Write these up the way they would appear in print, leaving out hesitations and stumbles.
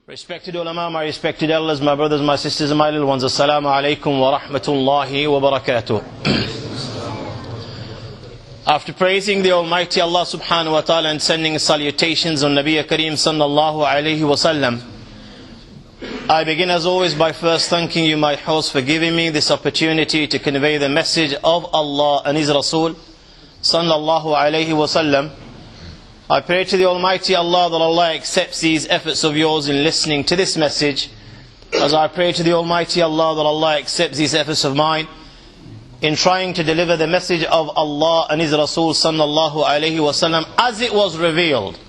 Respected ulama, my respected elders, my brothers, my sisters and my little ones, assalamu alaikum wa rahmatullahi wa barakatuh. After praising the Almighty Allah subhanahu wa ta'ala and sending salutations on Nabi Kareem sallallahu alayhi wa sallam, I begin as always by first thanking you, my host, for giving me this opportunity to convey the message of Allah and His Rasul sallallahu alayhi wa sallam. I pray to the Almighty Allah that Allah accepts these efforts of yours in listening to this message, as I pray to the Almighty Allah that Allah accepts these efforts of mine in trying to deliver the message of Allah and His Rasul sallallahu alayhi wa sallam as it was revealed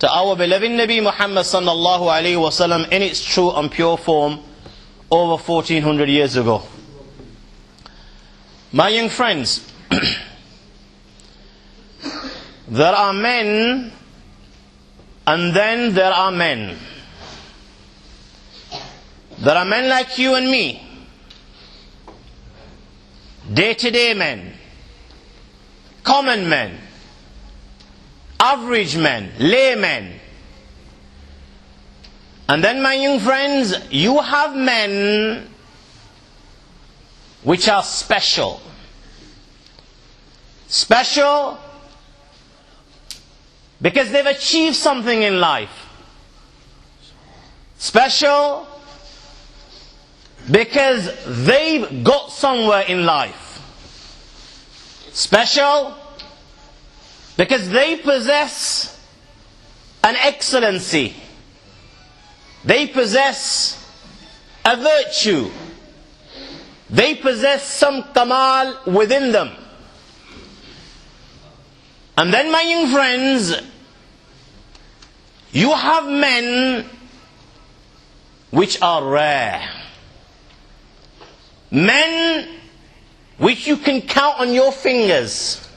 to our beloved Nabi Muhammad sallallahu alayhi wa sallam in its true and pure form over 1400 years ago. My young friends, there are men and then there are men. There are men like you and me, day-to-day men, common men, average men, laymen. And then, my young friends, you have men which are special. Special because they've achieved something in life. Special because they've got somewhere in life. Special because they possess an excellency. They possess a virtue. They possess some kamal within them. And then, my young friends, you have men which are rare. Men which you can count on your fingers.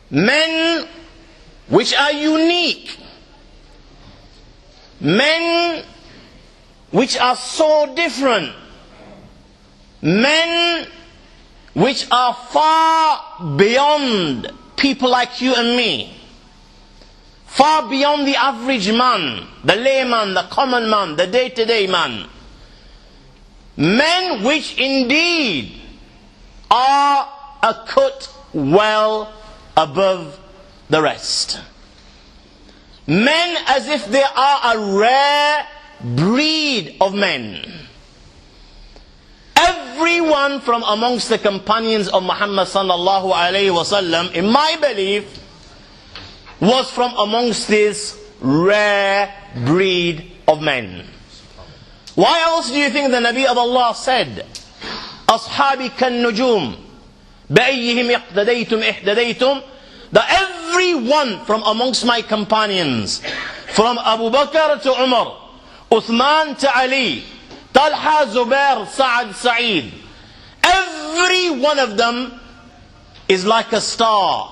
Men which are unique. Men which are so different. Men which are far beyond people like you and me, far beyond the average man, the layman, the common man, the day-to-day man. Men which indeed are a cut well above the rest. Men as if they are a rare breed of men. Everyone from amongst the companions of Muhammad sallallahu alayhi wa sallam, in my belief, was from amongst this rare breed of men. Why else do you think the Nabi of Allah said, "Ashabi kan nujum, ba'ayyihim iqtadaytum ihtadaytum"? That everyone from amongst my companions, from Abu Bakr to Umar, Uthman to Ali, Talha, Zubair, Sa'ad, Sa'id, every one of them is like a star.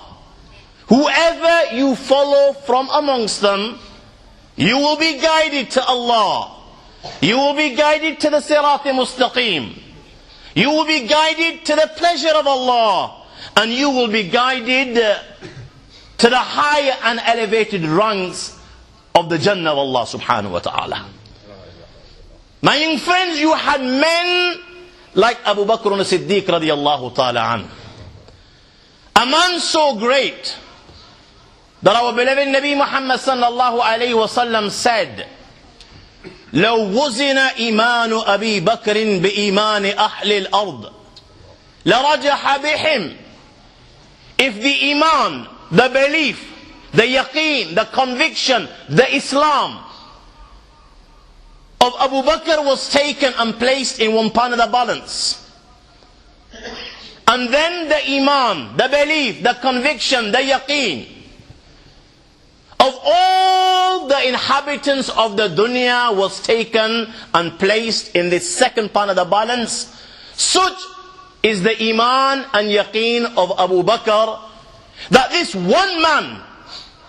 Whoever you follow from amongst them, you will be guided to Allah. You will be guided to the Sirat Mustaqim. You will be guided to the pleasure of Allah. And you will be guided to the higher and elevated ranks of the Jannah of Allah subhanahu wa ta'ala. My young friends, you had men like Abu Bakr as-Siddiq radiyallahu ta'ala an. A man so great that our beloved Nabi Muhammad sallallahu alayhi wa sallam said, لو وزن إيمان أبي بكر بإيمان أهل الأرض لرجح بهم. If the iman, the belief, the yaqeen, the conviction, the Islam of Abu Bakr was taken and placed in one part of the balance, and then the iman, the belief, the conviction, the yaqeen of all the inhabitants of the dunya was taken and placed in this second part of the balance, such is the iman and yaqeen of Abu Bakr, that this one man,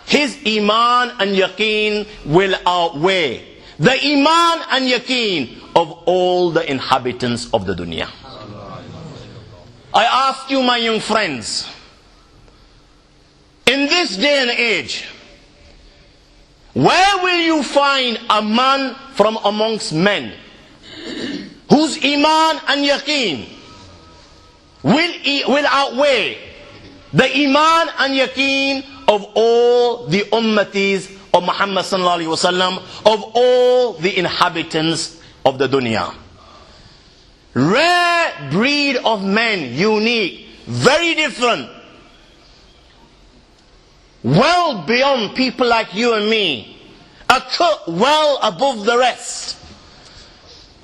his iman and yaqeen will outweigh the iman and yaqeen of all the inhabitants of the dunya. I ask you, my young friends, in this day and age, Where will you find a man from amongst men whose iman and yaqeen will outweigh the iman and yaqeen of all the ummatis of Muhammad sallallahu alaihi wasallam, of all the inhabitants of the dunya? Rare breed of men, unique, very different, well beyond people like you and me, a cut well above the rest.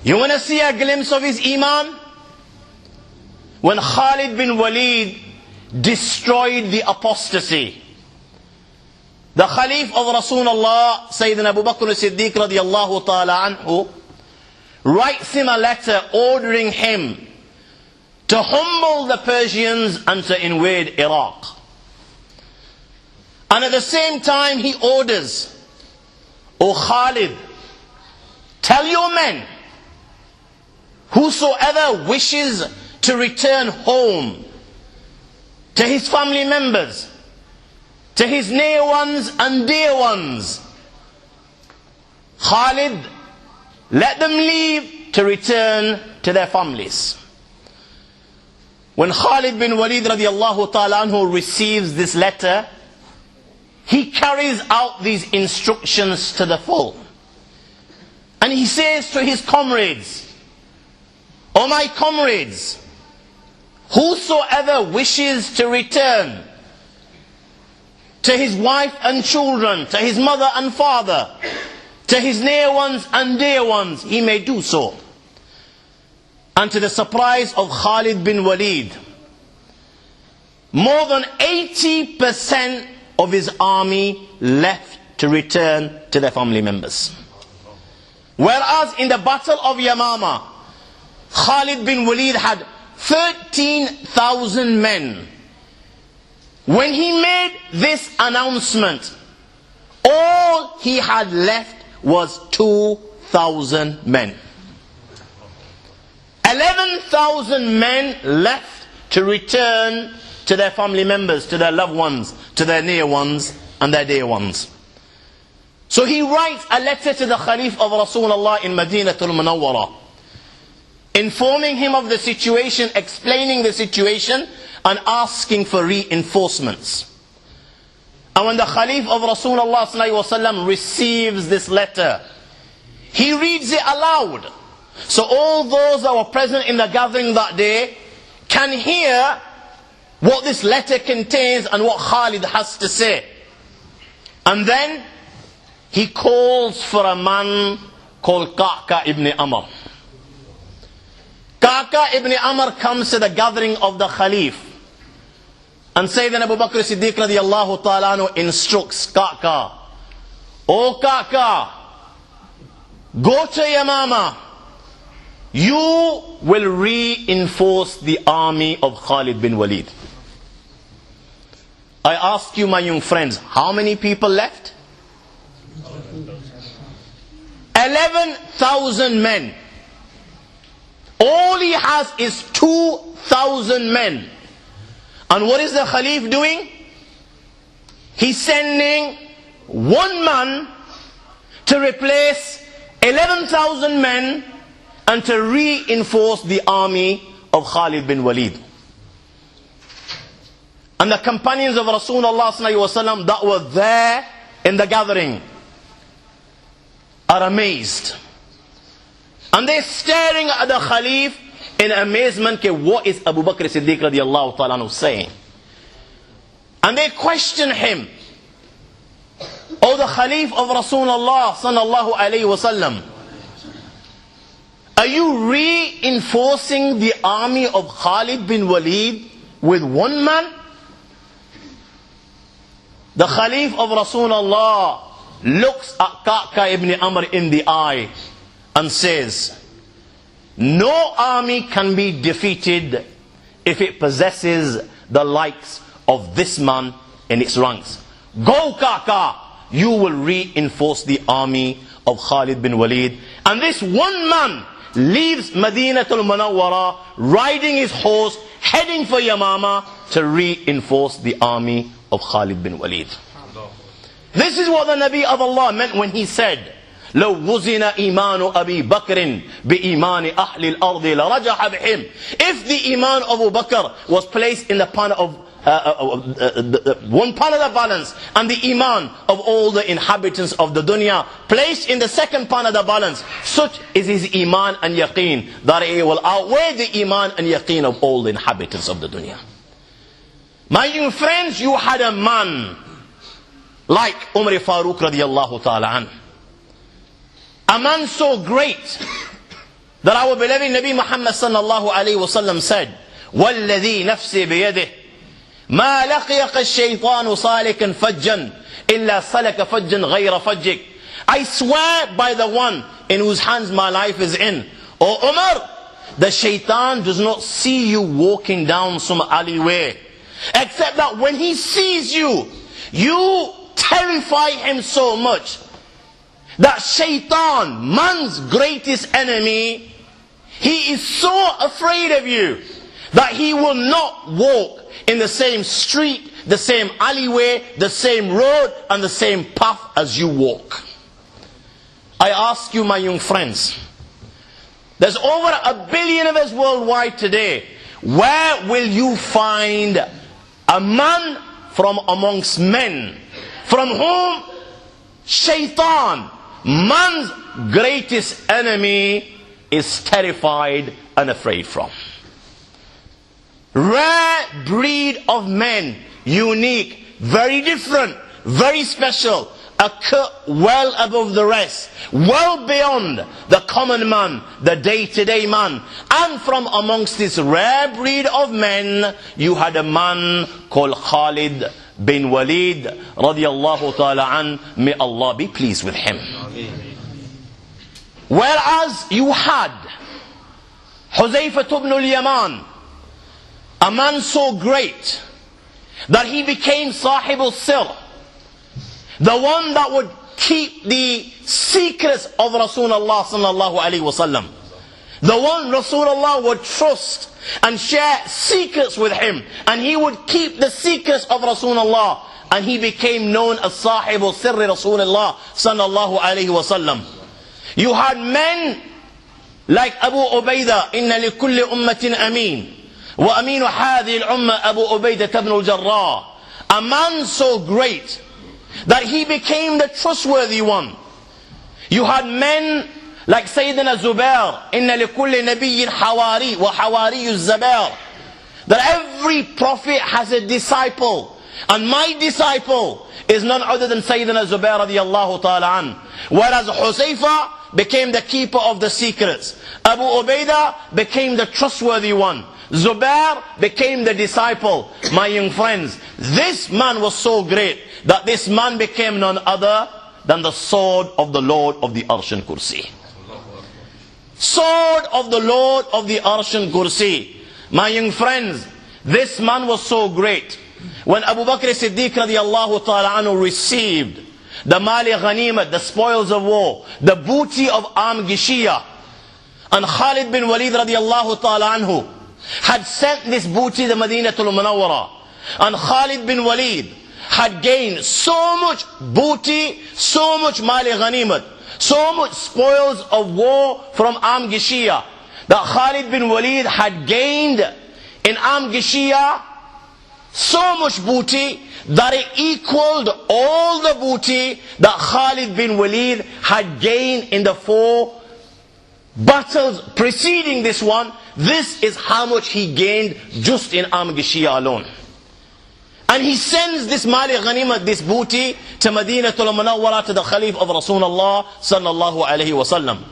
You want to see a glimpse of his iman? When Khalid bin Waleed destroyed the apostasy, the Khalif of Rasulullah, Sayyidina Abu Bakr as-Siddiq radiyallahu ta'ala anhu, writes him a letter ordering him to humble the Persians and to invade Iraq. And at the same time he orders, O Khalid, tell your men, whosoever wishes to return home to his family members, to his near ones and dear ones, Khalid, let them leave to return to their families. When Khalid bin Waleed radiallahu ta'ala anhu receives this letter, he carries out these instructions to the full. And he says to his comrades, O my comrades, whosoever wishes to return to his wife and children, to his mother and father, to his near ones and dear ones, he may do so. And to the surprise of Khalid bin Waleed, more than 80% of his army left to return to their family members. Whereas in the battle of Yamama, Khalid bin Waleed had 13,000 men. When he made this announcement, all he had left was 2,000 men. 11,000 men left to return to their family members, to their loved ones, to their near ones and their dear ones. So he writes a letter to the Khalif of Rasulullah in Madinatul Munawwara, informing him of the situation, explaining the situation and asking for reinforcements. And when the Khalif of Rasulullah sallallahu alaihi wasallam receives this letter, he reads it aloud. So all those that were present in the gathering that day can hear what this letter contains and what Khalid has to say. And then he calls for a man called Ka'ka ibn Amr. Ka'ka ibn Amr comes to the gathering of the Khalif. And Sayyidina Abu Bakr as-Siddiq radiyallahu ta'ala anhu instructs Ka'ka, O Ka'ka, go to Yamama. You will reinforce the army of Khalid bin Waleed. I ask you, my young friends, how many people left? 11,000 men. All he has is 2,000 men. And what is the Khalif doing? He's sending one man to replace 11,000 men and to reinforce the army of Khalid bin Waleed. And the companions of Rasulullah sallallahu alaihi wasallam that were there in the gathering are amazed. And they're staring at the Khalif in amazement. What is Abu Bakr as-Siddiq radiyallahu ta'ala anhu saying? And they question him. O the Khalif of Rasulullah sallallahu alaihi wasallam, are you reinforcing the army of Khalid bin Waleed with one man? The Khalif of Rasulullah looks at Ka'ka ibn Amr in the eye and says, no army can be defeated if it possesses the likes of this man in its ranks. Go Ka'ka, you will reinforce the army of Khalid bin Waleed. And this one man leaves Madinatul Munawwara, riding his horse, heading for Yamama to reinforce the army of Khalid bin Waleed. This is what the Nabi of Allah meant when he said, لو وزن إيمان أبي بكر بإيمان أهل الأرض لرجح بهم. If the iman of Abu Bakr was placed in the pan of one pan of the balance, and the iman of all the inhabitants of the dunya placed in the second pan of the balance, such is his iman and yaqeen, that it will outweigh the iman and yaqeen of all the inhabitants of the dunya. My young friends, you had a man like Umar Farooq radiallahu ta'ala an. A man so great that our beloved Nabi Muhammad sallallahu alayhi wa sallam said, وَالَّذِي نَفْسِي بِيَدِهِ مَا لَقِيَقَ الشَّيْطَانُ صَالِكًا فَجًّا إِلَّا سَلَكَ فَجًّا غَيْرَ فَجِّكَ. I swear by the one in whose hands my life is in, O Umar, the shaitan does not see you walking down some alleyway, except that when he sees you, you terrify him so much that shaitan, man's greatest enemy, he is so afraid of you that he will not walk in the same street, the same alleyway, the same road, and the same path as you walk. I ask you, my young friends, there's over 1 billion of us worldwide today. Where will you find a man from amongst men from whom shaitan, man's greatest enemy, is terrified and afraid from? Rare breed of men, unique, very different, very special, occur well above the rest, well beyond the common man, the day-to-day man. And from amongst this rare breed of men, you had a man called Khalid bin Waleed radiyallahu ta'ala an. May Allah be pleased with him. Whereas you had Huzaifa ibn al-Yaman, a man so great that he became Sahib al-Sir, the one that would keep the secrets of Rasulullah sallallahu alaihi wasallam, the one Rasulullah would trust and share secrets with him, and he would keep the secrets of Rasulullah, and he became known as Sahib al-Sir Rasulullah sallallahu alaihi wasallam. You had men like Abu Ubaidah, inna li kulli ummatin ameen, wa aminu hadhihi al-umma Abu Ubaidah ibn al-Jarrah, a man so great that he became the trustworthy one. You had men like Sayyidina Zubair, inna li kulli nabiyyin hawari wa hawari az-Zubair, that every prophet has a disciple, and my disciple is none other than Sayyidina Zubair radiyallahu ta'ala an. Whereas Huzaifa became the keeper of the secrets, Abu Ubaidah became the trustworthy one, Zubair became the disciple. My young friends, this man was so great that this man became none other than the sword of the Lord of the Arsh and Kursi. Sword of the Lord of the Arsh and Kursi. My young friends, this man was so great. When Abu Bakr Siddiq radiallahu ta'ala anhu received the mali ghanimat, the spoils of war, the booty of Gishiyah, and Khalid bin Waleed radiallahu ta'ala anhu had sent this booty to Madinatul Munawwara, and Khalid bin Waleed had gained so much booty, so much mali ghanimat, so much spoils of war from Gishiyah, that Khalid bin Waleed had gained in Gishiyah so much booty that it equaled all the booty that Khalid bin Waleed had gained in the 4 battles preceding this one. This is how much he gained just in Gishiyah alone. And he sends this mali ghanimah, this booty, to Madinatul Munawwara, to the Khalif of Rasulullah sallallahu alayhi wa sallam.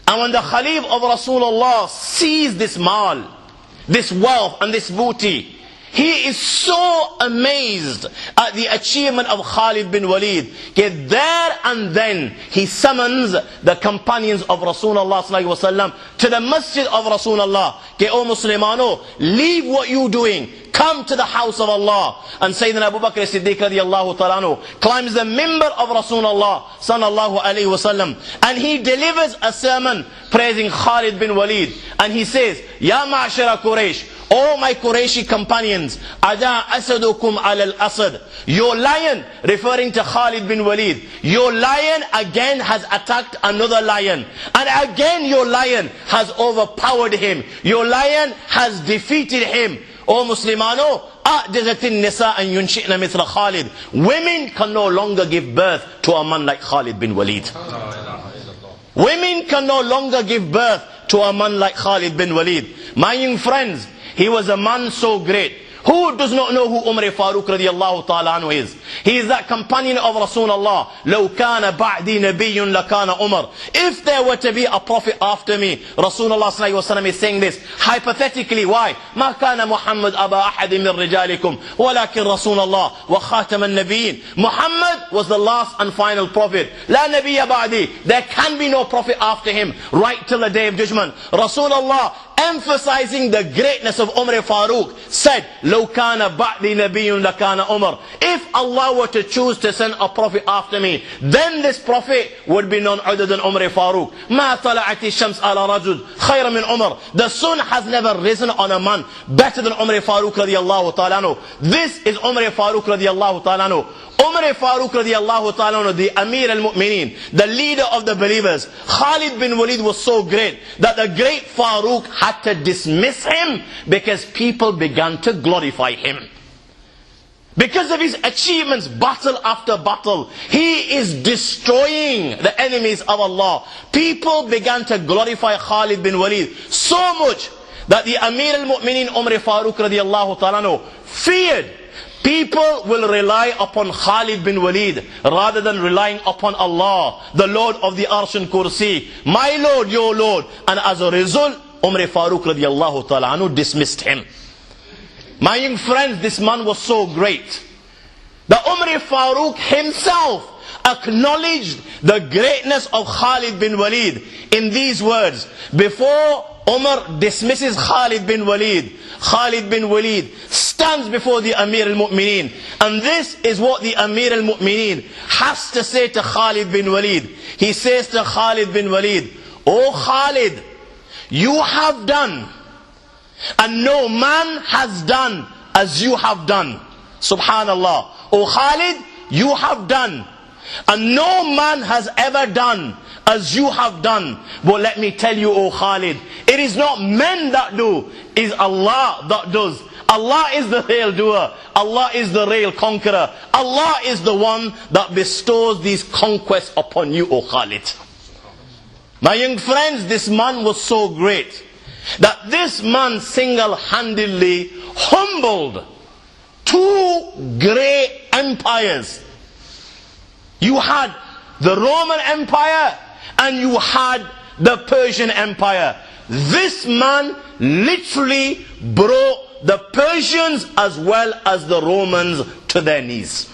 And when the Khalif of Rasulullah sees this mal, this wealth and this booty, he is so amazed at the achievement of Khalid bin Waleed. There and then he summons the companions of Rasulullah sallallahu alaihi wasallam to the masjid of Rasulullah. O Muslimano, leave what you're doing, come to the house of Allah. And Sayyidina Abu Bakr Siddiq radiallahu ta'ala anhu climbs the mimbar of Rasulullah sallallahu alaihi wasallam, and he delivers a sermon praising Khalid bin Waleed. And he says, Ya ma'ashara Quraysh, Oh my Qurayshi companions, Ada asadukum al asad. Your lion, referring to Khalid bin Waleed, your lion again has attacked another lion. And again your lion has overpowered him. Your lion has defeated him. Oh Muslimano, a'jazatin nisa an yunshina mithla Khalid. Women can no longer give birth to a man like Khalid bin Waleed. Women can no longer give birth to a man like Khalid bin Waleed. My young friends, he was a man so great. Who does not know who Umar Farooq radiallahu ta'ala anhu is? He is that companion of Rasulullah. لَوْ كَانَ بَعْدِي نَبِيٌّ لَكَانَ Umar. If there were to be a prophet after me, Rasulullah sallallahu alaihi wasallam is saying this hypothetically. Why? مَا كَانَ مُحَمَّدْ أَبَا أَحَدٍ مِّن رِجَالِكُمْ وَلَكِنْ رَسُولَ اللَّهِ وَخَاتَمَ النَّبِيِّينَ. Muhammad was the last and final prophet. لَا نَبِيَّ بَعْدِي. There can be no prophet after him right till the day of judgment. Rasulullah, emphasizing the greatness of Umar Farooq, said, لَوْ كَانَ بَعْدِي نَبِيٌّ لَكَانَ Umar. If Allah were to choose to send a prophet after me, then this prophet would be none other than Umar Farooq. مَا طَلَعَتِ الشَّمْسِ عَلَى رَجُلٍ خَيْرًا مِنْ Umar. The sun has never risen on a man better than Umar Farooq radiallahu ta'ala anhu. This is Umar Farooq radiallahu ta'ala anhu. Umar Farooq radiallahu ta'ala anhu, the Amir al-Mu'mineen, the leader of the believers. Khalid bin Waleed was so great that the great Farooq had to dismiss him because people began to glorify him. Because of his achievements, battle after battle, he is destroying the enemies of Allah. People began to glorify Khalid bin Waleed so much that the Amir al-Mu'mineen Umar Farooq radiallahu ta'ala anhu feared people will rely upon Khalid bin Waleed rather than relying upon Allah, the Lord of the Arsh and Kursi. My Lord, your Lord. And as a result, Umar Farooq radiallahu ta'ala anhu dismissed him. My young friends, this man was so great that Umar Farooq himself acknowledged the greatness of Khalid bin Waleed in these words. Before Umar dismisses Khalid bin Waleed, Khalid bin Waleed stands before the Amir al-Mu'mineen. And this is what the Amir al-Mu'mineen has to say to Khalid bin Waleed. He says to Khalid bin Waleed, "O Khalid, you have done, and no man has done as you have done." Subhanallah. O Khalid, you have done, and no man has ever done as you have done. But let me tell you, O Khalid, it is not men that do, it is Allah that does. Allah is the real doer. Allah is the real conqueror. Allah is the one that bestows these conquests upon you, O Khalid. My young friends, this man was so great that this man single-handedly humbled two great empires. You had the Roman Empire and you had the Persian Empire. This man literally brought the Persians as well as the Romans to their knees.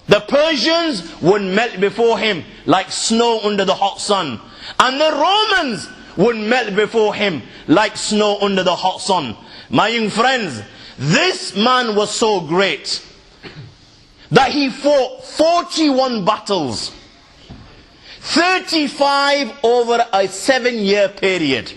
The Persians would melt before him like snow under the hot sun, and the Romans would melt before him like snow under the hot sun. My young friends, this man was so great that he fought 41 battles, 35 over a 7-year period.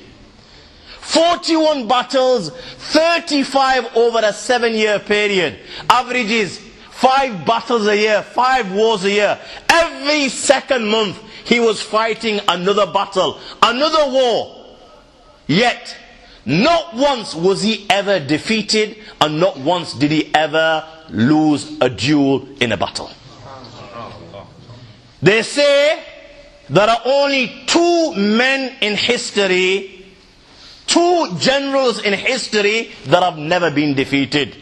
41 battles, 35 over a 7-year period. Averages 5 battles a year, 5 wars a year. Every second month he was fighting another battle, another war. Yet not once was he ever defeated, and not once did he ever lose a duel in a battle. They say there are only 2 men in history, 2 generals in history that have never been defeated.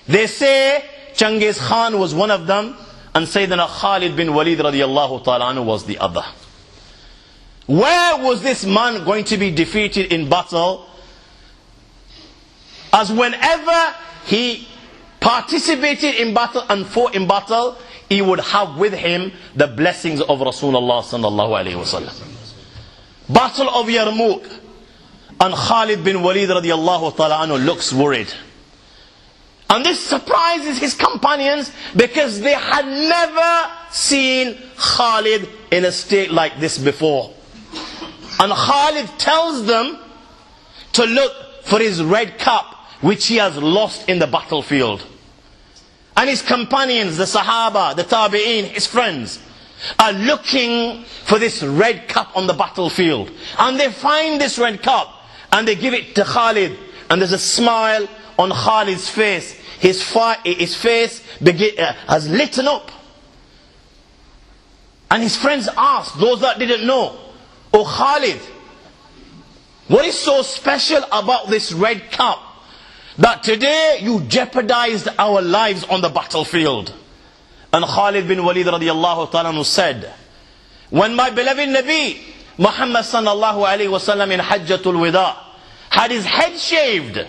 They say Genghis Khan was one of them, and Sayyidina Khalid bin Waleed radiallahu ta'ala anhu was the other. Where was this man going to be defeated in battle? As whenever he participated in battle and fought in battle, he would have with him the blessings of Rasulullah sallallahu alayhi wa sallam. Battle of Yarmouk, and Khalid bin Waleed radiallahu ta'ala anhu looks worried. And this surprises his companions because they had never seen Khalid in a state like this before. And Khalid tells them to look for his red cup which he has lost in the battlefield. And his companions, the Sahaba, the Tabi'een, his friends, are looking for this red cup on the battlefield. And they find this red cup and they give it to Khalid. And there's a smile on Khalid's face. His face has lit up. And his friends asked, those that didn't know, "Oh Khalid, what is so special about this red cup that today you jeopardized our lives on the battlefield?" And Khalid bin Waleed radiallahu ta'ala said, when my beloved Nabi Muhammad sallallahu alayhi wasallam in Hajjatul Wida had his head shaved,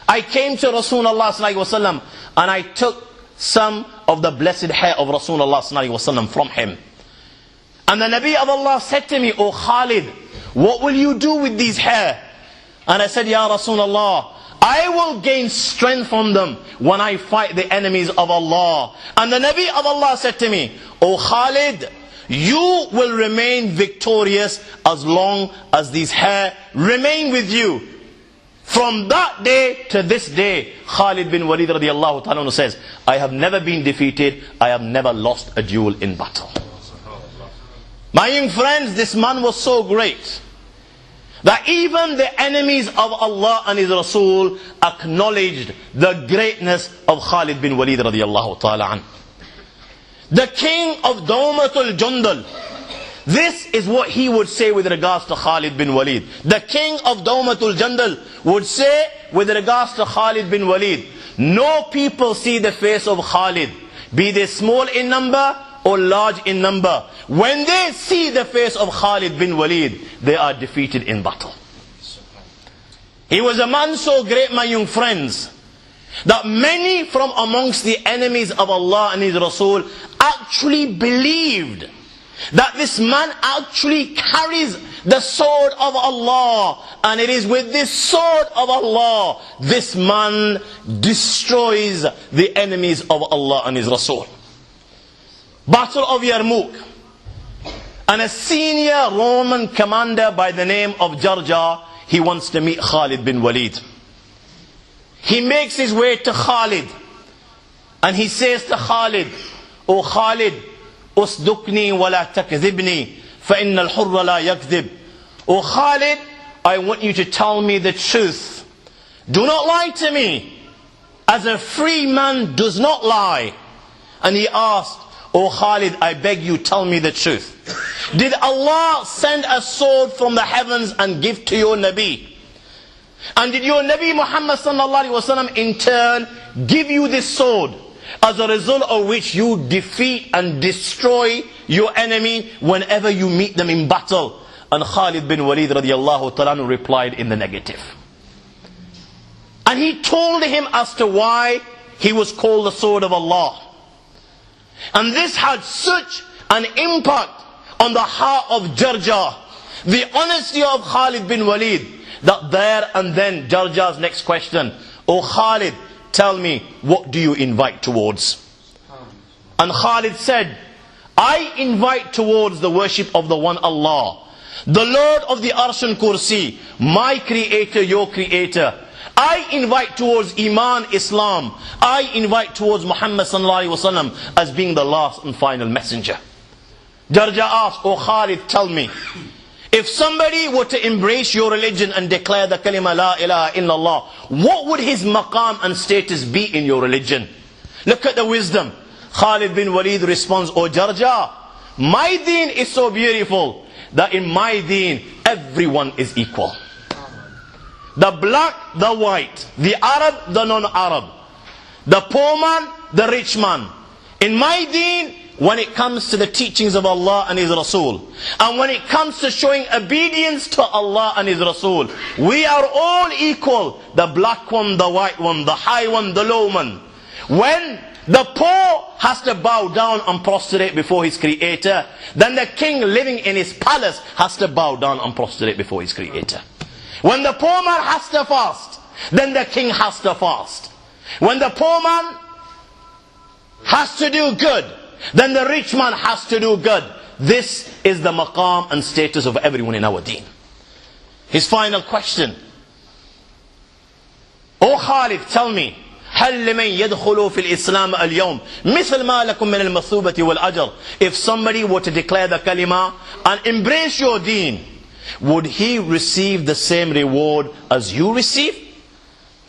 I came to Rasulullah sallallahu alayhi wasallam and I took some of the blessed hair of Rasulullah sallallahu alayhi wasallam from him. And the Nabi of Allah said to me, "Oh Khalid, what will you do with these hair?" And I said, "Ya Rasulullah, I will gain strength from them when I fight the enemies of Allah." And the Nabi of Allah said to me, "Oh Khalid, you will remain victorious as long as these hair remain with you." From that day to this day, Khalid bin Waleed radiallahu ta'ala says, I have never been defeated, I have never lost a duel in battle. My young friends, this man was so great that even the enemies of Allah and His Rasul acknowledged the greatness of Khalid bin Waleed radiallahu ta'ala an. The king of Dawmatul Jundal, this is what he would say with regards to Khalid bin Waleed. The king of Dawmatul Jundal would say with regards to Khalid bin Waleed, no people see the face of Khalid, be they small in number or large in number. When they see the face of Khalid bin Waleed, they are defeated in battle. He was a man so great, my young friends, that many from amongst the enemies of Allah and His Rasul actually believed that this man actually carries the sword of Allah, and it is with this sword of Allah this man destroys the enemies of Allah and His Rasul. Battle of Yarmouk, and a senior Roman commander by the name of Jarjah, he wants to meet Khalid bin Waleed. He makes his way to Khalid and he says to Khalid, "O Khalid, usdukni wa la takdhibni fa inna al-hurra la yakdhib." O Khalid, I want you to tell me the truth. Do not lie to me, as a free man does not lie. And he asked, "O Khalid, I beg you, tell me the truth. Did Allah send a sword from the heavens and give to your Nabi? And did your Nabi Muhammad sallallahu alaihi wasallam in turn give you this sword, as a result of which you defeat and destroy your enemy whenever you meet them in battle?" And Khalid bin Waleed radiallahu ta'ala replied in the negative. And he told him as to why he was called the sword of Allah. And this had such an impact on the heart of Jarjah, the honesty of Khalid bin Waleed, that there and then Jarjah's next question, "O Khalid, tell me, what do you invite towards?" And Khalid said, "I invite towards the worship of the one Allah, the Lord of the Arsh and Kursi, my creator, your creator. I invite towards Iman, Islam. I invite towards Muhammad sallallahu alaihi wasallam as being the last and final messenger." Jarjah asked, "O Khalid, tell me, if somebody were to embrace your religion and declare the kalima la ilaha illallah, what would his maqam and status be in your religion?" Look at the wisdom. Khalid bin Waleed responds, "O Jarjah, my deen is so beautiful that in my deen everyone is equal. The black, the white, the Arab, the non-Arab, the poor man, the rich man. In my deen, when it comes to the teachings of Allah and His Rasul, and when it comes to showing obedience to Allah and His Rasul, we are all equal. The black one, the white one, the high one, the low one. When the poor has to bow down and prostrate before his creator, then the king living in his palace has to bow down and prostrate before his creator. When the poor man has to fast, then the king has to fast. When the poor man has to do good, then the rich man has to do good. This is the maqam and status of everyone in our deen." His final question, Khalid, tell me, هل لمن يدخل في الإسلام اليوم مثل ما لكم من المثوبة والأجر? If somebody were to declare the kalima and embrace your deen, would he receive the same reward as you receive?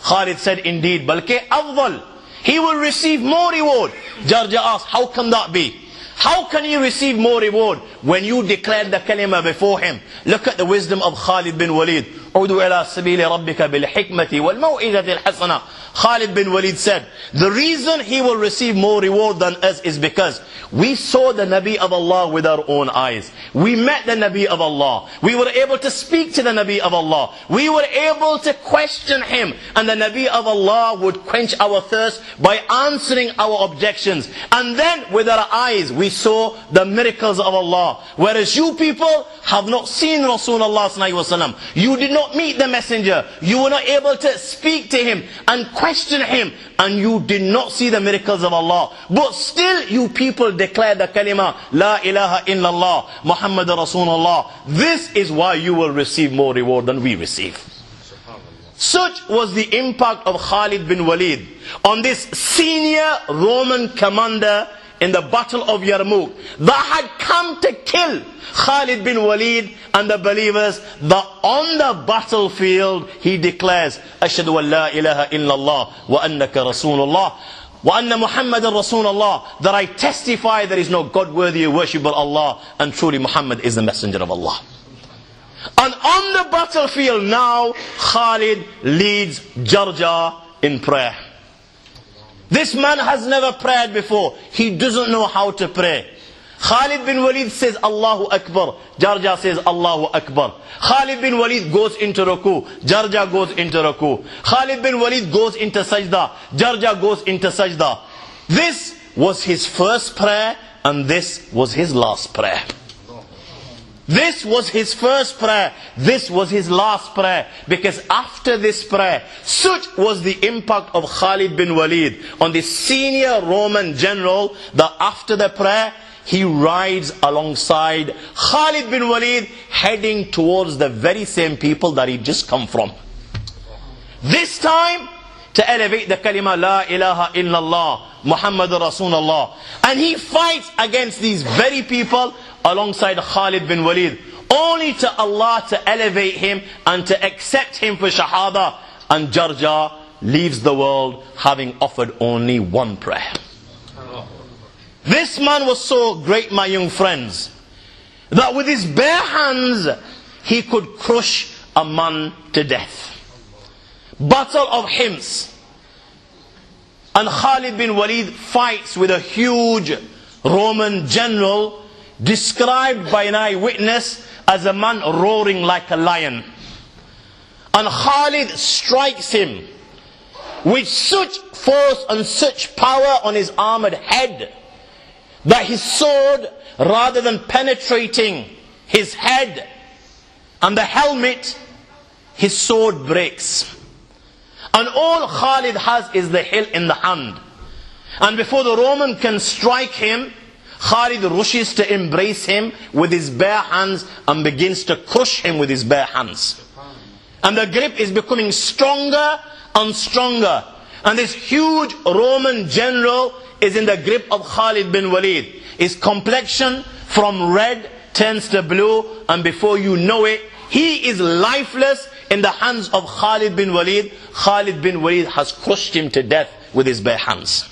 Khalid said, indeed, balke afdal, he will receive more reward. Jarja asked, how can that be? How can he receive more reward when you declared the kalima before him? Look at the wisdom of Khalid bin Waleed. عُدُوا إِلَىٰ سَبِيلِ رَبِّكَ بِالْحِكْمَةِ وَالْمَوْعِظَةِ الْحَسَنَةِ. Khalid bin Waleed said, the reason he will receive more reward than us is because we saw the Nabi of Allah with our own eyes. We met the Nabi of Allah. We were able to speak to the Nabi of Allah. We were able to question him. And the Nabi of Allah would quench our thirst by answering our objections. And then with our eyes we saw the miracles of Allah. Whereas you people have not seen Rasulullah sallallahu alaihi wasallam. You did not meet the messenger. You were not able to speak to him and question him. And you did not see the miracles of Allah. But still you people declare the kalima, La ilaha illallah, Muhammad Rasulullah. This is why you will receive more reward than we receive. Such was the impact of Khalid bin Waleed on this senior Roman commander in the battle of Yarmouk that had come to kill Khalid bin Waleed and the believers, that on the battlefield he declares, Ashhadu an la ilaha illallah wa annaka Rasulullah wa anna Muhammadan Rasulullah, that I testify there is no God worthy of worship but Allah, and truly Muhammad is the messenger of Allah. And on the battlefield now, Khalid leads Jarja in prayer. This man has never prayed before. He doesn't know how to pray. Khalid bin Waleed says Allahu Akbar. Jarja says Allahu Akbar. Khalid bin Waleed goes into ruku. Jarja goes into ruku. Khalid bin Waleed goes into sajda. Jarja goes into sajda. This was his first prayer and this was his last prayer. This was his first prayer. This was his last prayer. Because after this prayer, such was the impact of Khalid bin Waleed on the senior Roman general, that after the prayer, he rides alongside Khalid bin Waleed, heading towards the very same people that he'd just come from. This time, to elevate the kalima, La ilaha illallah, Muhammad Rasulullah. And he fights against these very people alongside Khalid bin Waleed, only to Allah to elevate him and to accept him for shahada. And Jarja leaves the world having offered only one prayer. This man was so great, my young friends, that with his bare hands he could crush a man to death. Battle of Hims, and Khalid bin Waleed fights with a huge Roman general, described by an eyewitness as a man roaring like a lion. And Khalid strikes him with such force and such power on his armored head that his sword, rather than penetrating his head and the helmet, his sword breaks. And all Khalid has is the hilt in the hand. And before the Roman can strike him, Khalid rushes to embrace him with his bare hands and begins to crush him with his bare hands. And the grip is becoming stronger and stronger. And this huge Roman general is in the grip of Khalid bin Waleed. His complexion from red turns to blue, and before you know it, he is lifeless in the hands of Khalid bin Waleed. Khalid bin Waleed has crushed him to death with his bare hands.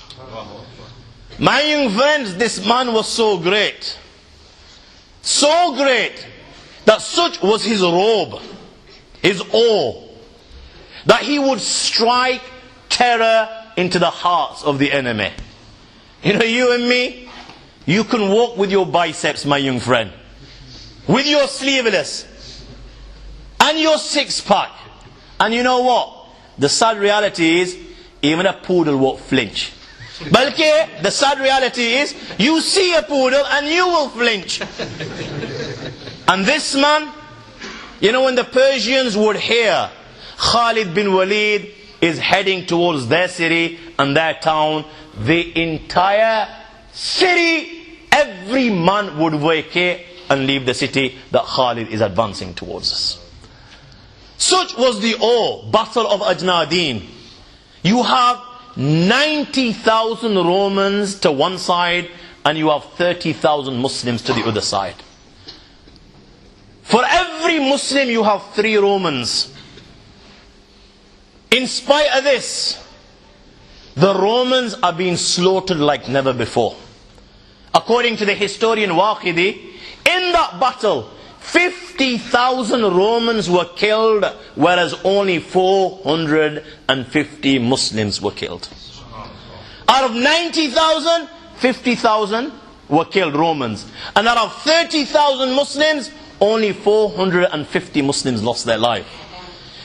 My young friends, this man was so great. So great that such was his robe, his awe, that he would strike terror into the hearts of the enemy. You know, you and me, you can walk with your biceps, my young friend, with your sleeveless and your six-pack. And you know what? The sad reality is, even a poodle won't flinch. Balke, the sad reality is, you see a poodle and you will flinch. And this man, you know, when the Persians would hear Khalid bin Waleed is heading towards their city and their town, the entire city, every man would vacate and leave the city that Khalid is advancing towards us. Such was the battle of Ajnadin. You have 90,000 Romans to one side, and you have 30,000 Muslims to the other side. For every Muslim you have 3 Romans. In spite of this, the Romans are being slaughtered like never before. According to the historian Waqidi, in that battle, 50,000 Romans were killed, whereas only 450 Muslims were killed. Out of 90,000, 50,000 were killed, Romans. And out of 30,000 Muslims, only 450 Muslims lost their life.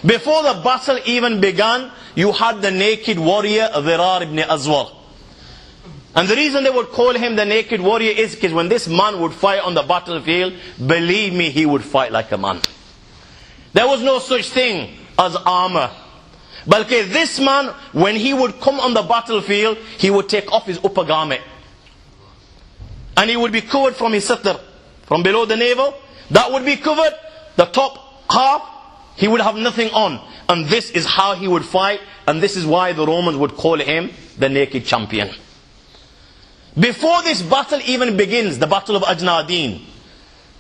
Before the battle even began, you had the naked warrior, Dhirar ibn Azwar. And the reason they would call him the naked warrior is because when this man would fight on the battlefield, believe me, he would fight like a man. There was no such thing as armor. But this man, when he would come on the battlefield, he would take off his upper garment. And he would be covered from his satr, from below the navel. That would be covered. The top half, he would have nothing on. And this is how he would fight. And this is why the Romans would call him the naked champion. Before this battle even begins, the battle of Ajnadin,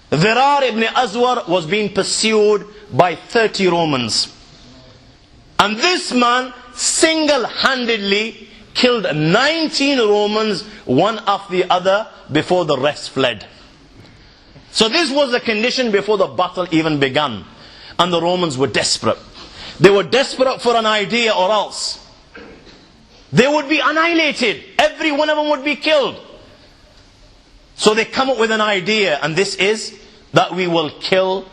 Dhirar ibn Azwar was being pursued by 30 Romans. And this man single-handedly killed 19 Romans, one after the other, before the rest fled. So this was the condition before the battle even began. And the Romans were desperate. They were desperate for an idea, or else they would be annihilated. Every one of them would be killed. So they come up with an idea, and this is that we will kill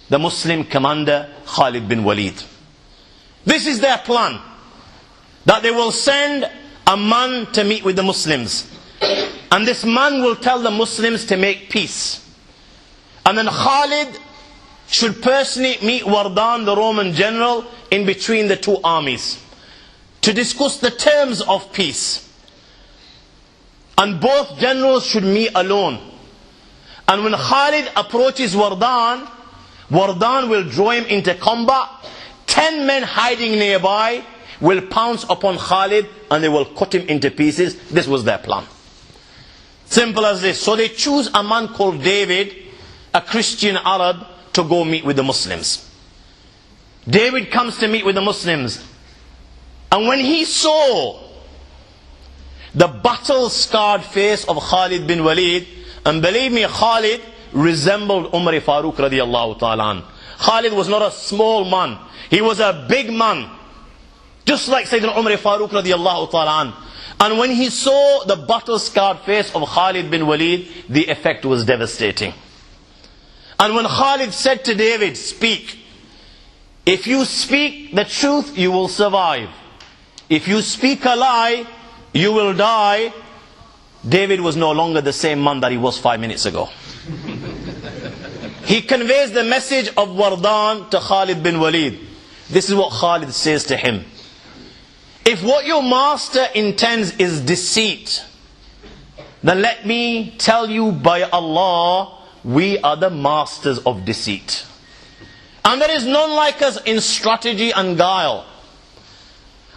the Muslim commander Khalid bin Waleed. This is their plan. That they will send a man to meet with the Muslims. And this man will tell the Muslims to make peace. And then Khalid should personally meet Wardan, the Roman general, in between the two armies, to discuss the terms of peace. And both generals should meet alone. And when Khalid approaches Wardan, Wardan will draw him into combat. 10 men hiding nearby will pounce upon Khalid and they will cut him into pieces. This was their plan. Simple as this. So they choose a man called David, a Christian Arab, to go meet with the Muslims. David comes to meet with the Muslims. And when he saw the battle-scarred face of Khalid bin Waleed, and believe me, Khalid resembled Umar Farooq radiallahu ta'ala an. Khalid was not a small man. He was a big man. Just like Sayyidina Umar Farooq radiallahu ta'ala an. And when he saw the battle-scarred face of Khalid bin Waleed, the effect was devastating. And when Khalid said to David, speak. If you speak the truth, you will survive. If you speak a lie, you will die. David was no longer the same man that he was 5 minutes ago. He conveys the message of Wardan to Khalid bin Waleed. This is what Khalid says to him. If what your master intends is deceit, then let me tell you by Allah, we are the masters of deceit. And there is none like us in strategy and guile.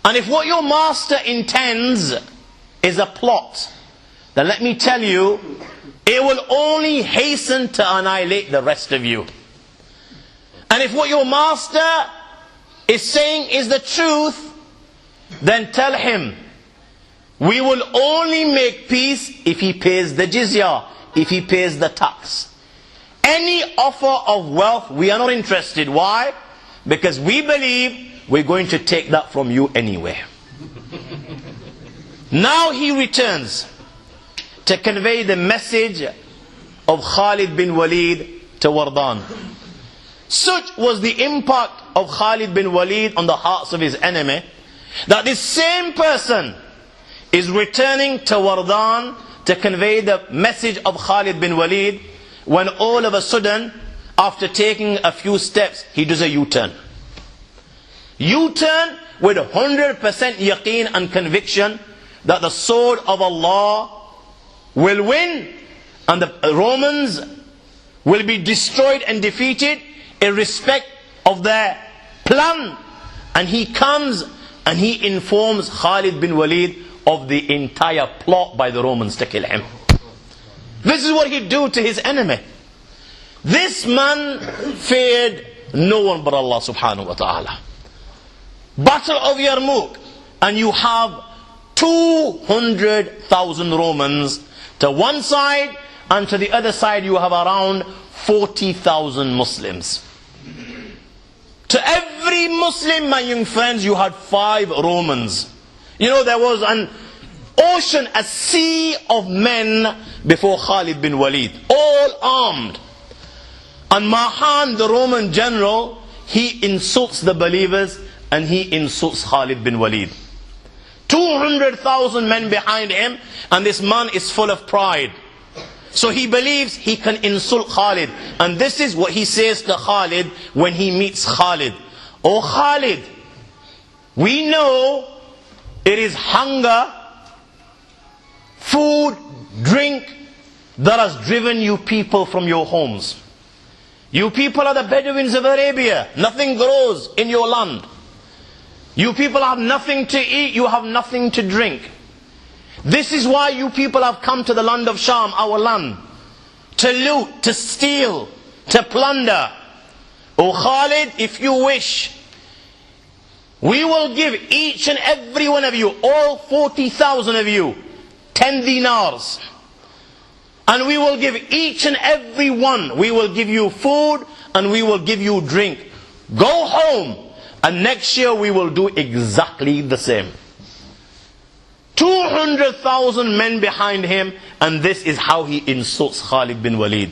And if what your master intends is a plot, then let me tell you, it will only hasten to annihilate the rest of you. And if what your master is saying is the truth, then tell him, we will only make peace if he pays the jizya, if he pays the tax. Any offer of wealth, we are not interested. Why? Because we believe we're going to take that from you anyway. Now he returns to convey the message of Khalid bin Waleed to Wardan. Such was the impact of Khalid bin Waleed on the hearts of his enemy, that this same person is returning to Wardan to convey the message of Khalid bin Waleed, when all of a sudden, after taking a few steps, he does a U-turn. U-turn with 100% yaqeen and conviction that the sword of Allah will win and the Romans will be destroyed and defeated in respect of their plan. And he comes And he informs Khalid bin Waleed of the entire plot by the Romans to kill him. This is what he'd do to his enemy. This man feared no one but Allah subhanahu wa ta'ala. Battle of Yarmouk, and you have 200,000 Romans to one side, and to the other side you have around 40,000 Muslims. To every Muslim, my young friends, you had 5 Romans. You know, there was an ocean, a sea of men before Khalid bin Waleed, all armed. And Mahan, the Roman general, he insults the believers and he insults Khalid bin Waleed. 200,000 men behind him, and this man is full of pride. So he believes he can insult Khalid. And this is what he says to Khalid when he meets Khalid. Oh Khalid, we know it is hunger, food, drink that has driven you people from your homes. You people are the Bedouins of Arabia. Nothing grows in your land. You people have nothing to eat, you have nothing to drink. This is why you people have come to the land of Sham, our land, to loot, to steal, to plunder. O Khalid, if you wish, we will give each and every one of you, all 40,000 of you, 10 dinars. And we will give each and every one, we will give you food and we will give you drink. Go home, and next year we will do exactly the same. 200,000 men behind him, and this is how he insults Khalid bin Waleed.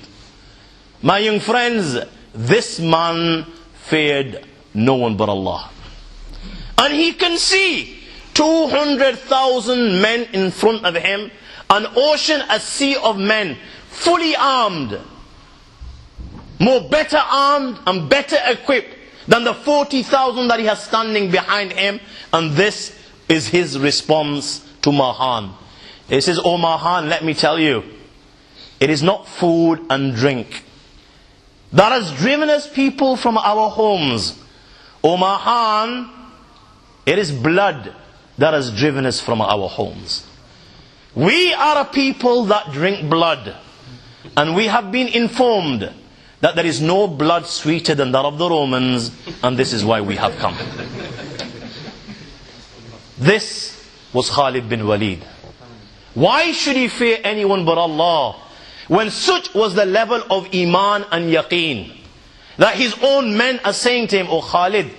My young friends, this man feared no one but Allah. And he can see 200,000 men in front of him, an ocean, a sea of men, fully armed, better armed and better equipped than the 40,000 that he has standing behind him. And this is his response to Mahan. He says, "Oh Mahan, let me tell you, it is not food and drink that has driven us people from our homes. Oh Mahan, it is blood that has driven us from our homes. We are a people that drink blood, and we have been informed that there is no blood sweeter than that of the Romans, and this is why we have come." This was Khalid bin Waleed. Why should he fear anyone but Allah, when such was the level of Iman and Yaqeen, that his own men are saying to him, "Oh Khalid,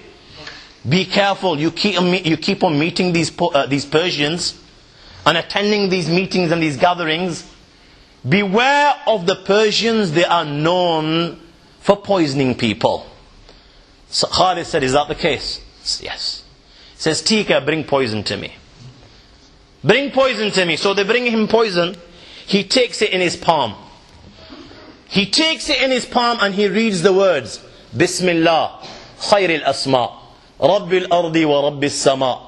be careful, you keep on meeting these Persians and attending these meetings and these gatherings. Beware of the Persians, they are known for poisoning people." So Khalid said, "Is that the case?" "Yes." He says, "Tika, bring poison to me. Bring poison to me." So they bring him poison. He takes it in his palm. He takes it in his palm and he reads the words, "Bismillah, khayr al-asma, Rabbil ardi wa Rabbis sama,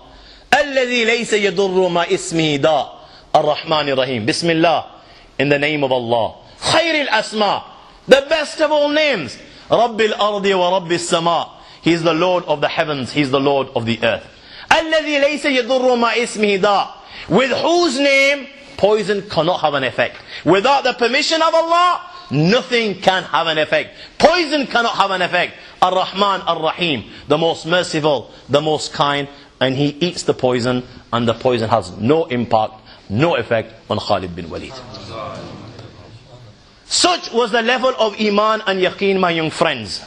alladhi laysa yadurru ma ismihi da, ar-Rahman ar-Rahim." Bismillah, in the name of Allah. Khayr al-asma, the best of all names. Rabbil ardi wa Rabbis sama, he is the Lord of the heavens, he is the Lord of the earth. Alladhi laysa yadurru ma ismihi da, with whose name poison cannot have an effect. Without the permission of Allah, nothing can have an effect. Poison cannot have an effect. Ar-Rahman Ar-Rahim, the most merciful, the most kind. And he eats the poison, and the poison has no impact, no effect on Khalid bin Waleed. Such was the level of Iman and Yaqeen, my young friends,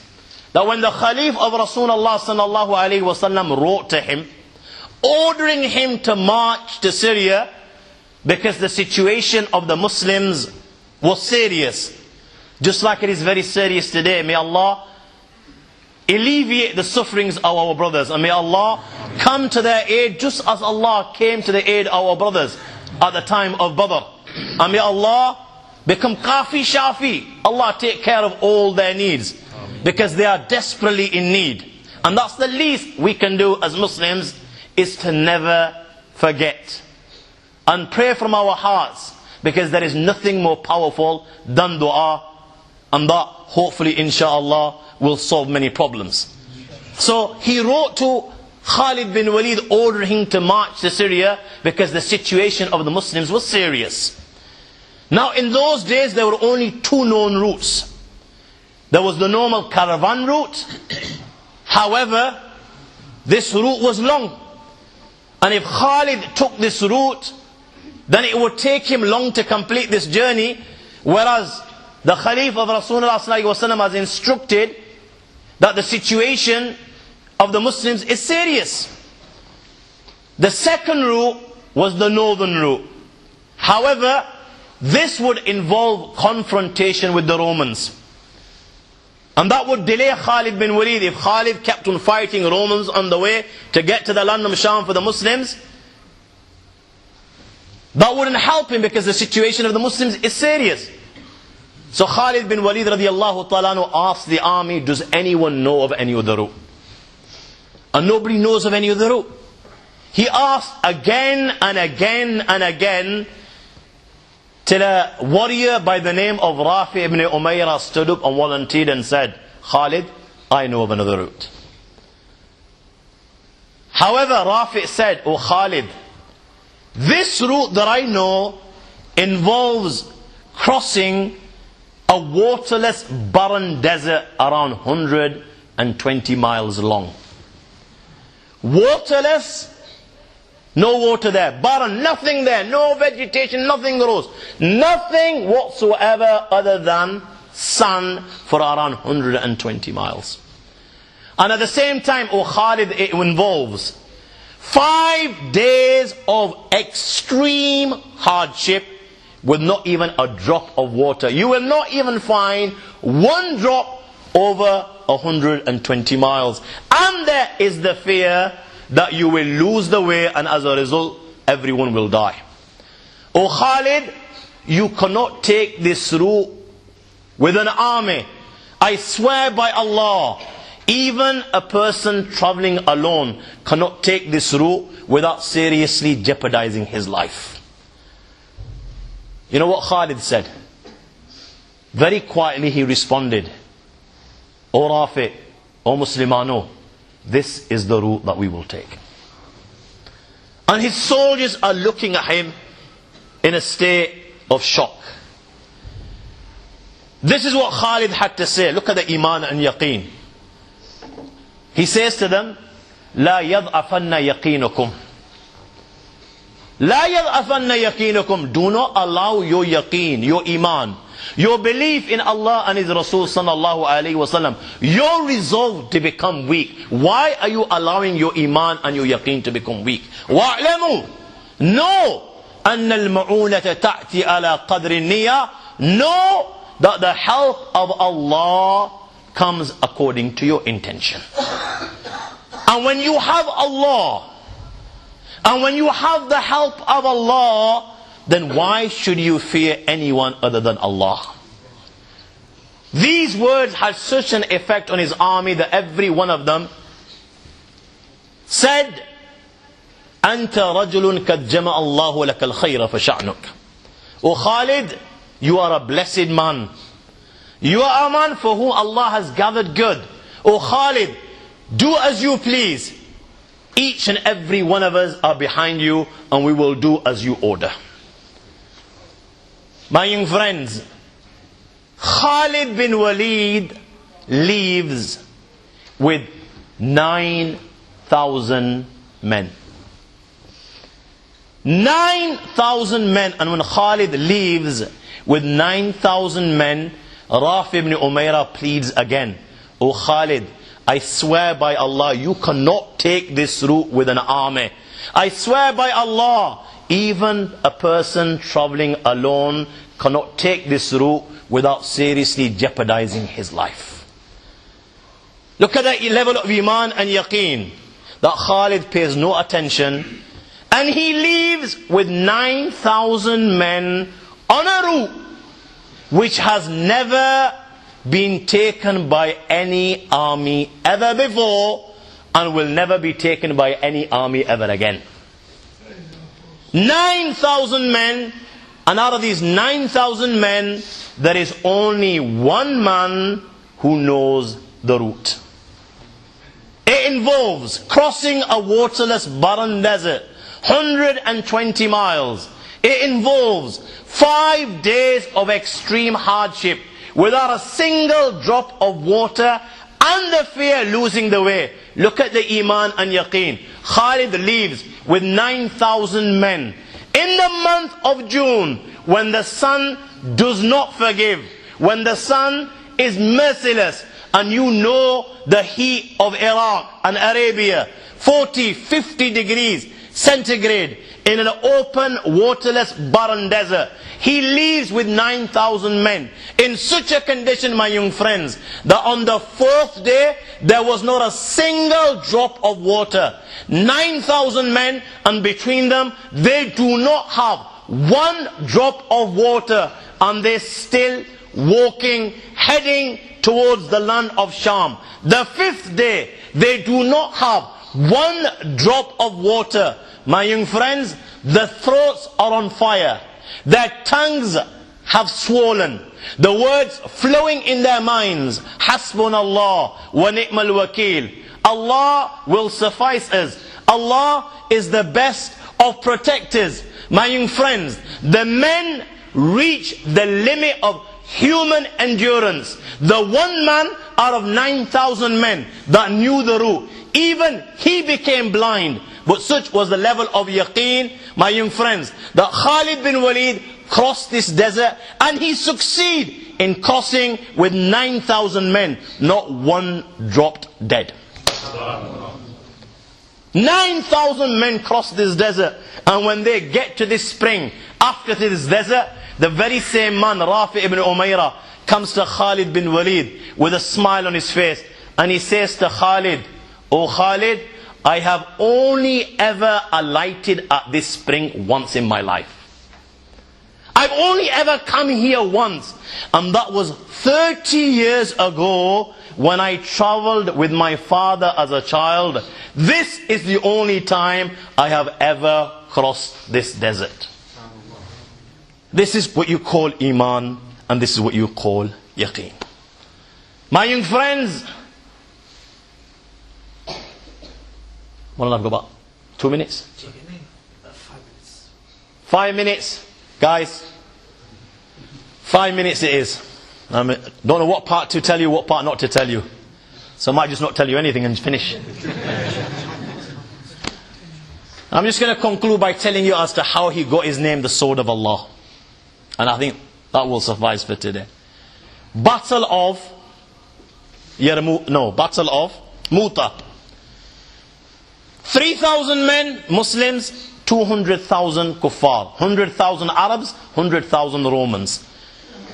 that when the Khalif of Rasulullah sallallahu alaihi wasallam wrote to him, ordering him to march to Syria, because the situation of the Muslims was serious, just like it is very serious today. May Allah alleviate the sufferings of our brothers, and may Allah come to their aid, just as Allah came to the aid of our brothers at the time of Badr. And may Allah become Kafi Shafi. Allah take care of all their needs, because they are desperately in need. And that's the least we can do as Muslims, is to never forget and pray from our hearts, because there is nothing more powerful than dua, and that hopefully inshallah will solve many problems. So he wrote to Khalid bin Waleed ordered him to march to Syria because the situation of the Muslims was serious. Now in those days there were only two known routes. There was the normal caravan route. However, this route was long. And if Khalid took this route, then it would take him long to complete this journey. Whereas the Khalif of Rasulullah ﷺ has instructed that the situation of the Muslims is serious. The second route was the northern route. However, this would involve confrontation with the Romans. And that would delay Khalid bin Waleed. If Khalid kept on fighting Romans on the way to get to the land of Sham for the Muslims, that wouldn't help him because the situation of the Muslims is serious. So Khalid bin Waleed radiallahu ta'ala asked the army, does anyone know of any other route? And nobody knows of any other route. He asked again and again and again, till a warrior by the name of Rafi ibn Umayyah stood up and volunteered and said, Khalid, I know of another route. However, Rafi said, oh Khalid, this route that I know involves crossing a waterless barren desert around 120 miles long. Waterless, no water there, barren, nothing there, no vegetation, nothing grows, nothing whatsoever other than sand for around 120 miles. And at the same time, oh Khalid, it involves 5 days of extreme hardship with not even a drop of water. You will not even find one drop over 120 miles. And there is the fear that you will lose the way, and as a result, everyone will die. Oh Khalid, you cannot take this route with an army. I swear by Allah, even a person traveling alone cannot take this route without seriously jeopardizing his life. You know what Khalid said? Very quietly he responded, O Rafi, O Muslimano, this is the route that we will take. And his soldiers are looking at him in a state of shock. This is what Khalid had to say. Look at the iman and yaqeen. He says to them, لا يضعفن يقينكم. لا يضعفن يقينكم. Do not allow your yaqeen, your iman, your belief in Allah and His Rasul sallallahu alayhi wasallam, your resolve to become weak. Why are you allowing your iman and your yaqeen to become weak? وَاعْلَمُوا. Know أَنَّ الْمَعُونَةَ تَأْتِي عَلَى قَدْرِ النِّيَّةِ. Know that the help of Allah comes according to your intention. And when you have Allah, and when you have the help of Allah, then why should you fear anyone other than Allah? These words had such an effect on his army that every one of them said, أنت رجل قد جمع الله لك الخير فشأنك. O Khalid, you are a blessed man. You are a man for whom Allah has gathered good. O Khalid, do as you please. Each and every one of us are behind you, and we will do as you order. My young friends, Khalid bin Waleed leaves with 9,000 men. 9,000 men. And when Khalid leaves with 9,000 men, Rafi ibn Umayyah pleads again, O Khalid, I swear by Allah, you cannot take this route with an army. I swear by Allah, even a person traveling alone cannot take this route without seriously jeopardizing his life. Look at that level of iman and yaqeen, that Khalid pays no attention, and he leaves with 9,000 men on a route which has never been taken by any army ever before, and will never be taken by any army ever again. 9,000 men, and out of these 9,000 men, there is only one man who knows the route. It It involves crossing a waterless barren desert, 120 miles. It involves 5 days of extreme hardship without a single drop of water and the fear losing the way. Look at the iman and yaqeen. Khalid leaves with 9,000 men. In the month of June, when the sun does not forgive, when the sun is merciless, and you know the heat of Iraq and Arabia, 40, 50 degrees centigrade in an open, waterless, barren desert. He leaves with 9,000 men in such a condition, my young friends, that on the 4th day, there was not a single drop of water. 9,000 men, and between them, they do not have one drop of water, and they're still walking, heading towards the land of Sham. The 5th day, they do not have one drop of water. My young friends, the throats are on fire. Their tongues have swollen. The words flowing in their minds, Hasbunallah wa ni'mal wakil. Allah will suffice us. Allah is the best of protectors. My young friends, the men reach the limit of human endurance. The one man out of 9,000 men that knew the route, even he became blind. But such was the level of yaqeen, my young friends, that Khalid bin Waleed crossed this desert, and he succeeded in crossing with 9,000 men. Not one dropped dead. 9,000 men crossed this desert, and when they get to this spring, after this desert, the very same man, Rafi ibn Umayrah, comes to Khalid bin Waleed with a smile on his face, and he says to Khalid, "Oh Khalid, I have only ever alighted at this spring once in my life. I've only ever come here once, and that was 30 years ago when I traveled with my father as a child. This is the only time I have ever crossed this desert." This is what you call iman, and this is what you call yaqeen. My young friends, what have I got about? 2 minutes? 5 minutes. Guys, 5 minutes it is. I don't know what part to tell you, what part not to tell you. So I might just not tell you anything and finish. I'm just going to conclude by telling you as to how he got his name, the Sword of Allah. And I think that will suffice for today. Battle of Muta. 3,000 men, Muslims, 200,000 kuffar. 100,000 Arabs, 100,000 Romans.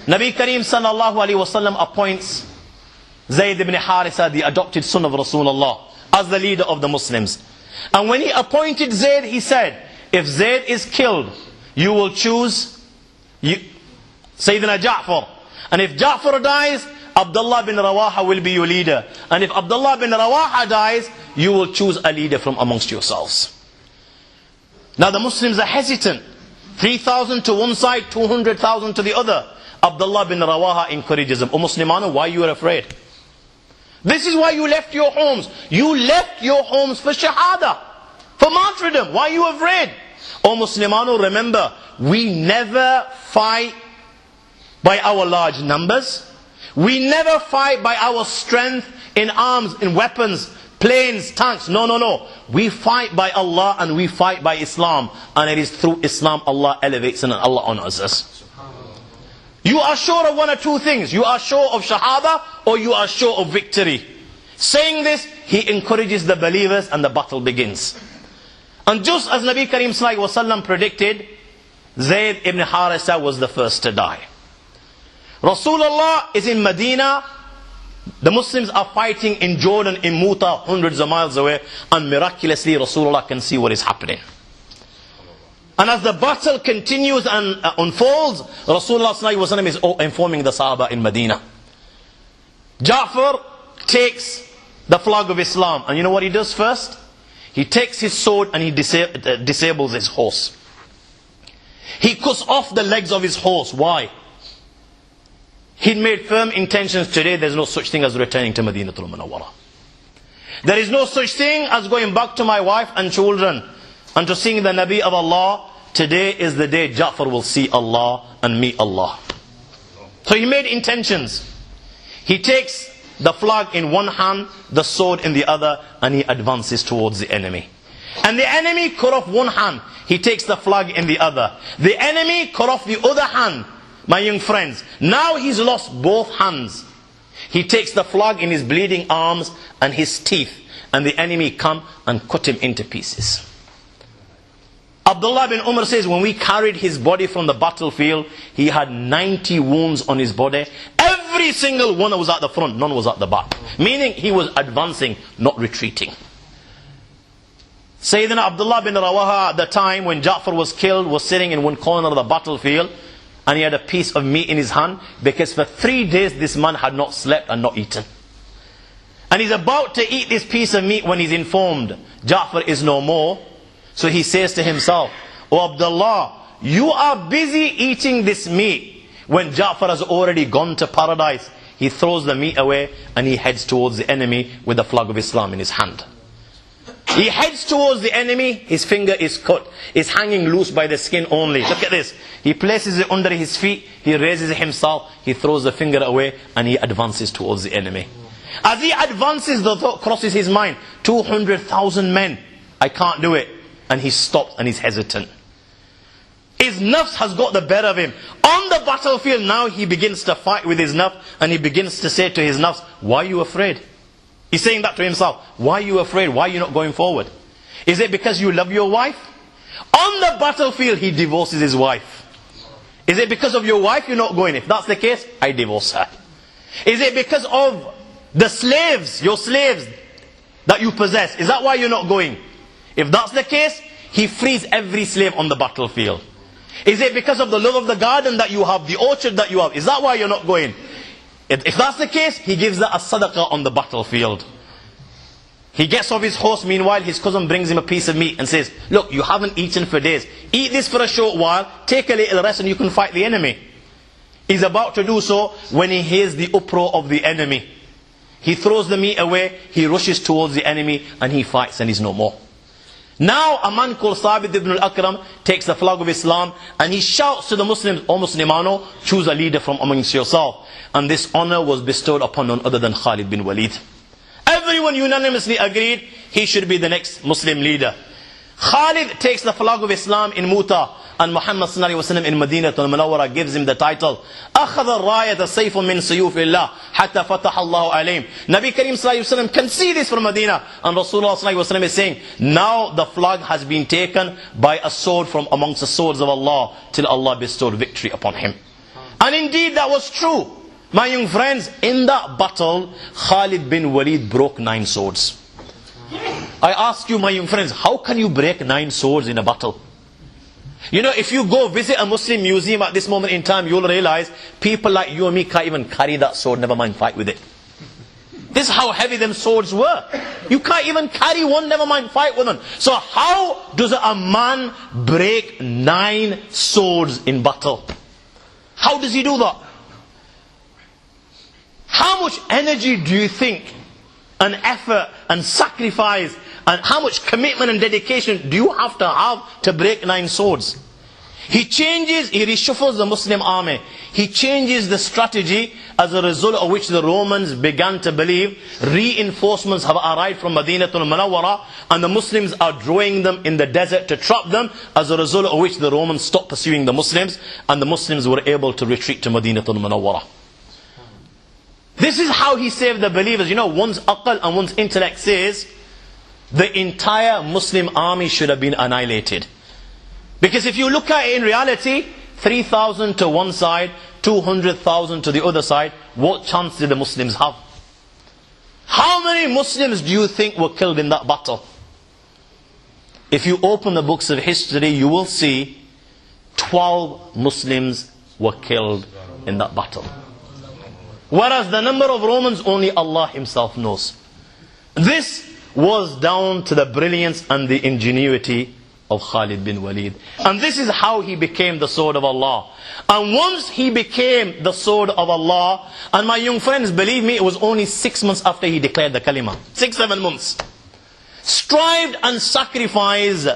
Nabi Kareem sallallahu alaihi wasallam appoints Zayd ibn Harisa, the adopted son of Rasulullah, as the leader of the Muslims. And when he appointed Zayd, he said, if Zayd is killed, you will choose Sayyidina Ja'far. And if Ja'far dies, Abdullah bin Rawaha will be your leader. And if Abdullah bin Rawaha dies, you will choose a leader from amongst yourselves. Now the Muslims are hesitant. 3,000 to one side, 200,000 to the other. Abdullah bin Rawaha encourages them. O Muslimano, why you are afraid? This is why you left your homes. You left your homes for shahada, for martyrdom. Why are you afraid? O Muslimano, remember, we never fight by our large numbers. We never fight by our strength in arms, in weapons, planes, tanks. No, no, no. We fight by Allah and we fight by Islam. And it is through Islam Allah elevates and Allah honors us. You are sure of one or two things. You are sure of shahada or you are sure of victory. Saying this, he encourages the believers and the battle begins. And just as Nabi Kareem sallallahu alaihi wasallam predicted, Zayd ibn Harisa was the first to die. Rasulullah is in Medina. The Muslims are fighting in Jordan, in Muta, hundreds of miles away. And miraculously Rasulullah can see what is happening. And as the battle continues and unfolds, Rasulullah sallallahu alaihi wasallam is informing the Sahaba in Medina. Ja'far takes the flag of Islam. And you know what he does first? He takes his sword and he disables his horse. He cuts off the legs of his horse. Why? He'd made firm intentions today. There's no such thing as returning to Madinatul Munawwara. There is no such thing as going back to my wife and children and to seeing the Nabi of Allah. Today is the day Ja'far will see Allah and meet Allah. So he made intentions. He takes the flag in one hand, the sword in the other, and he advances towards the enemy. And the enemy cut off one hand. He takes the flag in the other. The enemy cut off the other hand. My young friends, now he's lost both hands. He takes the flag in his bleeding arms and his teeth, and the enemy come and cut him into pieces. Abdullah bin Umar says, when we carried his body from the battlefield, he had 90 wounds on his body. Every single one was at the front, none was at the back. Meaning he was advancing, not retreating. Sayyidina Abdullah bin Rawaha at the time when Ja'far was killed was sitting in one corner of the battlefield, and he had a piece of meat in his hand, because for 3 days this man had not slept and not eaten. And he's about to eat this piece of meat when he's informed Ja'far is no more. So he says to himself, "Oh Abdullah, you are busy eating this meat when Ja'far has already gone to paradise." He throws the meat away and he heads towards the enemy with the flag of Islam in his hand. He heads towards the enemy, his finger is cut, is hanging loose by the skin only. Look at this. He places it under his feet, he raises it himself, he throws the finger away and he advances towards the enemy. As he advances, the thought crosses his mind, 200,000 men, I can't do it. And he stops and he's hesitant. His nafs has got the better of him. On the battlefield now he begins to fight with his nafs, and he begins to say to his nafs, "Why are you afraid?" He's saying that to himself. Why are you afraid? Why are you not going forward? Is it because you love your wife? On the battlefield he divorces his wife. Is it because of your wife you're not going? If that's the case, I divorce her. Is it because of the slaves, your slaves that you possess? Is that why you're not going? If that's the case, he frees every slave on the battlefield. Is it because of the love of the garden that you have, the orchard that you have? Is that why you're not going? If that's the case, he gives that as sadaqah on the battlefield. He gets off his horse, meanwhile his cousin brings him a piece of meat and says, "Look, you haven't eaten for days. Eat this for a short while, take a little rest and you can fight the enemy." He's about to do so when he hears the uproar of the enemy. He throws the meat away, he rushes towards the enemy and he fights and he's no more. Now a man called Thabit ibn al-Akram takes the flag of Islam and he shouts to the Muslims, "O Muslimano, choose a leader from amongst yourself." And this honor was bestowed upon none other than Khalid bin Waleed. Everyone unanimously agreed he should be the next Muslim leader. Khalid takes the flag of Islam in Muta, and Muhammad sallallahu alaihi wasallam in Medina al-Munawwara gives him the title أخذ الراية سيف من سيوف الله حتى فتح الله عليهم. Nabi Kareem sallallahu alaihi wasallam can see this from Medina, and Rasulullah sallallahu alaihi wasallam is saying, now the flag has been taken by a sword from amongst the swords of Allah till Allah bestowed victory upon him. And indeed that was true. My young friends, in that battle, Khalid bin Waleed broke 9 swords. I ask you, my young friends, how can you break 9 swords in a battle? You know, if you go visit a Muslim museum at this moment in time, you'll realize people like you and me can't even carry that sword, never mind fight with it. This is how heavy them swords were. You can't even carry one, never mind fight with them. So how does a man break 9 swords in battle? How does he do that? How much energy do you think, and effort and sacrifice, and how much commitment and dedication do you have to break 9 swords? He reshuffles the Muslim army. He changes the strategy, as a result of which the Romans began to believe reinforcements have arrived from Medina al-Munawwara, and the Muslims are drawing them in the desert to trap them, as a result of which the Romans stopped pursuing the Muslims, and the Muslims were able to retreat to Medina al-Munawwara. This is how he saved the believers. You know, one's aql and one's intellect says the entire Muslim army should have been annihilated. Because if you look at it in reality, 3,000 to one side, 200,000 to the other side, what chance did the Muslims have? How many Muslims do you think were killed in that battle? If you open the books of history, you will see 12 Muslims were killed in that battle. Whereas the number of Romans, only Allah Himself knows. This was down to the brilliance and the ingenuity of Khalid bin Waleed. And this is how he became the sword of Allah. And once he became the sword of Allah, and my young friends, believe me, it was only 6 months after he declared the kalima. 6-7 months. Strived and sacrificed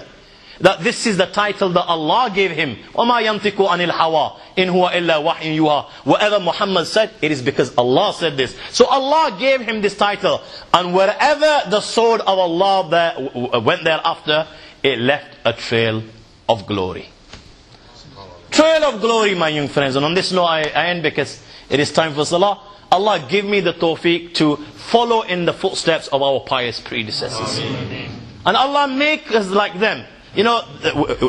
that this is the title that Allah gave him. وَمَا يَنْتِقُ عَنِ الْحَوَىٰ إِنْ هُوَ إِلَّا وَحْيٌ يُوحَىٰ. Whatever Muhammad said, it is because Allah said this. So Allah gave him this title. And wherever the sword of Allah went thereafter, it left a trail of glory. Trail of glory, my young friends. And on this note I end because it is time for Salah. Allah give me the tawfiq to follow in the footsteps of our pious predecessors. And Allah make us like them. You know,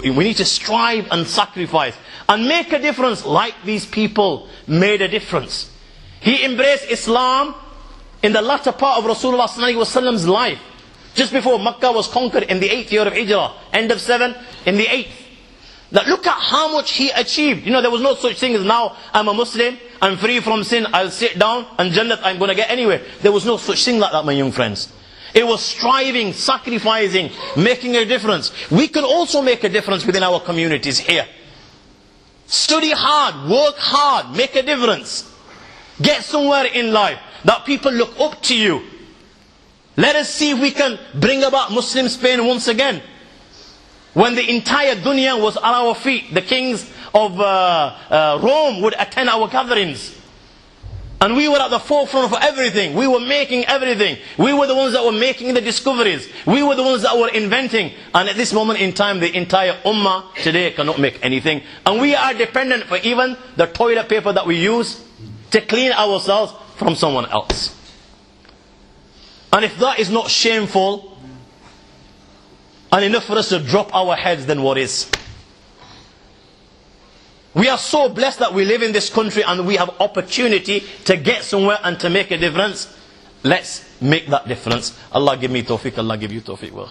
we need to strive and sacrifice and make a difference like these people made a difference. He embraced Islam in the latter part of Rasulullah's life. Just before Makkah was conquered in the 8th year of Hijrah. End of 7, in the 8th. Now look at how much he achieved. You know, there was no such thing as now I'm a Muslim, I'm free from sin, I'll sit down and Jannat I'm going to get anywhere. There was no such thing like that, my young friends. It was striving, sacrificing, making a difference. We can also make a difference within our communities here. Study hard, work hard, make a difference. Get somewhere in life that people look up to you. Let us see if we can bring about Muslim Spain once again. When the entire dunya was at our feet, the kings of Rome would attend our gatherings. And we were at the forefront of everything. We were making everything. We were the ones that were making the discoveries. We were the ones that were inventing. And at this moment in time, the entire ummah today cannot make anything. And we are dependent for even the toilet paper that we use to clean ourselves from someone else. And if that is not shameful and enough for us to drop our heads, then what is? We are so blessed that we live in this country and we have opportunity to get somewhere and to make a difference. Let's make that difference. Allah give me tawfiq, Allah give you tawfiq.